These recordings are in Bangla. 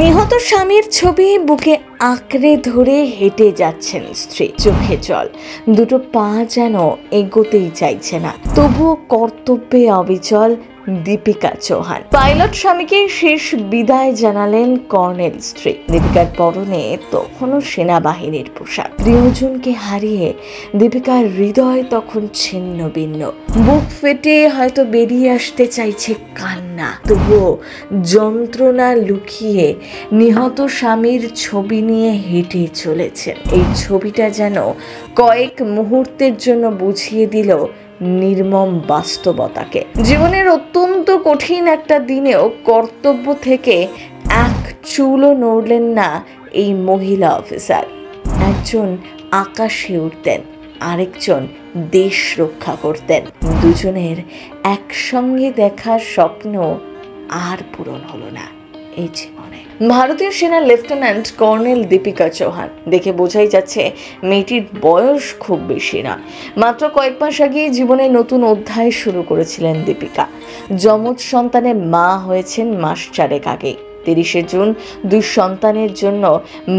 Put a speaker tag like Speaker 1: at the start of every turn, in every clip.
Speaker 1: নিহত স্বামীর ছবি বুকে আঁকড়ে ধরে হেঁটে যাচ্ছেন স্ত্রী, চোখে জল, দুটো পা যেন এগোতেই চাইছে না, তবুও কর্তব্যে অবিচল দীপিকা চৌহান। পাইলট স্বামীকে শেষ বিদায় জানালেন কর্নেল স্ত্রী। দীপিকার পরনে তখনও সেনাবাহিনীর পোশাক। প্রিয়জনকে হারিয়ে দীপিকার হৃদয় তখন ছিন্ন ভিন্ন, বুক ফেটে হয়তো বেরিয়ে আসতে চাইছে কান্না, তবুও যন্ত্রণা লুকিয়ে নিহত স্বামীর ছবি নিয়ে হেঁটে চলেছেন। এই ছবিটা যেন কয়েক মুহূর্তের জন্য বুঝিয়ে দিল নির্মম বাস্তবতাকে। জীবনের অত্যন্ত কঠিন একটা দিনেও কর্তব্য থেকে এক চুলও নড়লেন না এই মহিলা অফিসার। একজন আকাশে উঠতেন, আরেকজন দেশ রক্ষা করতেন। দুজনের একসঙ্গে দেখার স্বপ্ন আর পূরণ হলো না এই জীবনে। ভারতীয় সেনার লেফটেন্যান্ট কর্নেল দীপিকা চৌহান। দেখে বোঝাই যাচ্ছে মেয়েটির বয়স খুব বেশি না, মাত্র কয়েক মাস আগে জীবনে নতুন অধ্যায় শুরু করেছিলেন দীপিকা। যমজ সন্তানের মা হয়েছেন মাস চারেক আগে। 30শে জুন 2 সন্তানের জন্য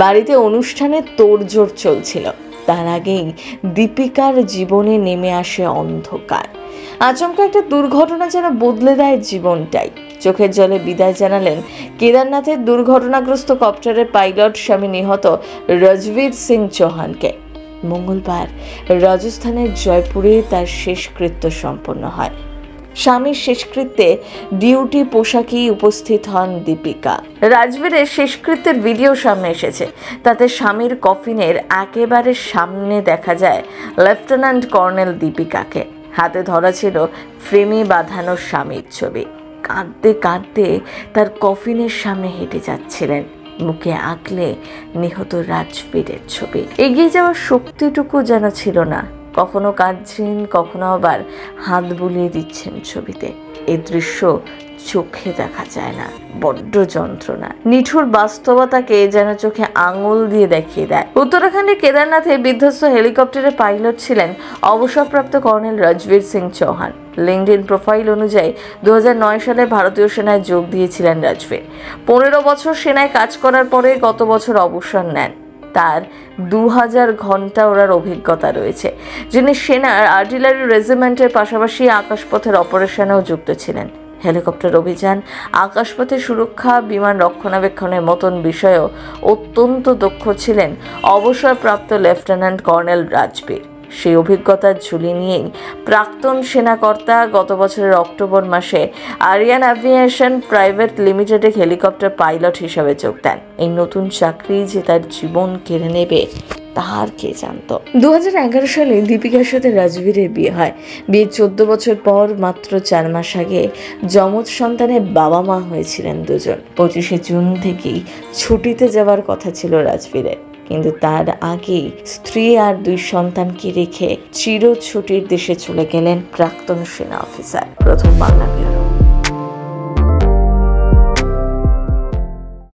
Speaker 1: বাড়িতে অনুষ্ঠানের তোড়জোড় চলছিল। তার আগেই দীপিকার জীবনে নেমে আসে অন্ধকার। আচমকা একটা দুর্ঘটনা যেন বদলে দেয় জীবনটাই। চোখের জলে বিদায় জানালেন কেদারনাথের দুর্ঘটনাগ্রস্ত কপ্টারের পাইলট স্বামী নিহত রজবীর সিং চৌহানকে। মঙ্গলবার রাজস্থানের জয়পুরে তার শেষকৃত্য সম্পন্ন হয়। স্বামীর শেষকৃত্যে ডিউটি পোশাকেই উপস্থিত হন দীপিকা। রাজবীরের শেষকৃত্যের ভিডিও সামনে এসেছে। তাতে স্বামীর কফিনের একেবারে সামনে দেখা যায় লেফটেন্যান্ট কর্নেল দীপিকাকে। হাতে ধরা ছিল ফ্রেমে বাঁধানো স্বামীর ছবি। কাঁদতে কাঁদতে তার কফিনের সামনে হেঁটে যাচ্ছিলেন, মুখে আঁকলে নিহত রাজবীরের ছবি। এগিয়ে যাওয়ার শক্তিটুকু যেন ছিল না। কখনো কাঁদছেন, কখনো আবার হাত বুলিয়ে দিচ্ছেন ছবিতে। এই দৃশ্য চোখে দেখা যায় না, বড্ড যন্ত্রণা। নিঠুর বাস্তবতাকে যেন চোখে আঙুল দিয়ে দেখিয়ে দেয়। উত্তরাখণ্ডের কেদারনাথে বিধ্বস্ত হেলিকপ্টারের পাইলট ছিলেন অবসরপ্রাপ্ত colonel Rajbir Singh Chauhan. LinkedIn profile অনুযায়ী 2009 সালে ভারতীয় সেনায় যোগ দিয়েছিলেন রাজবীর। 15 বছর সেনায় কাজ করার পরে গত বছর অবসর নেন। তার 2000 ঘন্টা ওড়ার অভিজ্ঞতা রয়েছে। যিনি সেনার আর্টিলারি রেজিমেন্টের পাশাপাশি আকাশপথের অপারেশনেও যুক্ত ছিলেন। হেলিকপ্টার অভিযান, আকাশপথের সুরক্ষা, বিমান রক্ষণাবেক্ষণের মতন বিষয়েও অত্যন্ত দক্ষ ছিলেন অবসরপ্রাপ্ত লেফটেন্যান্ট কর্নেল রাজবীর। সেই অভিজ্ঞতার ঝুলি নিয়েই প্রাক্তন সেনাকর্তা গত বছরের অক্টোবর মাসে আরিয়ান অ্যাভিয়েশন প্রাইভেট লিমিটেডে হেলিকপ্টার পাইলট হিসাবে যোগ দেন। এই নতুন চাকরি যে তার জীবন কেড়ে নেবে তার কে জানত। 2011 সালে দীপিকার সাথে রাজবীরের বিয়ে হয়। বিয়ের 14 বছর পর মাত্র 4 মাস আগে যমজ সন্তানের বাবা মা হয়েছিলেন দুজন। 25শে জুন থেকেই ছুটিতে যাওয়ার কথা ছিল রাজবীরের, কিন্তু তার আগেই স্ত্রী আর 2 সন্তানকে রেখে চির ছুটির দেশে চলে গেলেন প্রাক্তন সেনা অফিসার। প্রথম বাংলা ব্যুরো।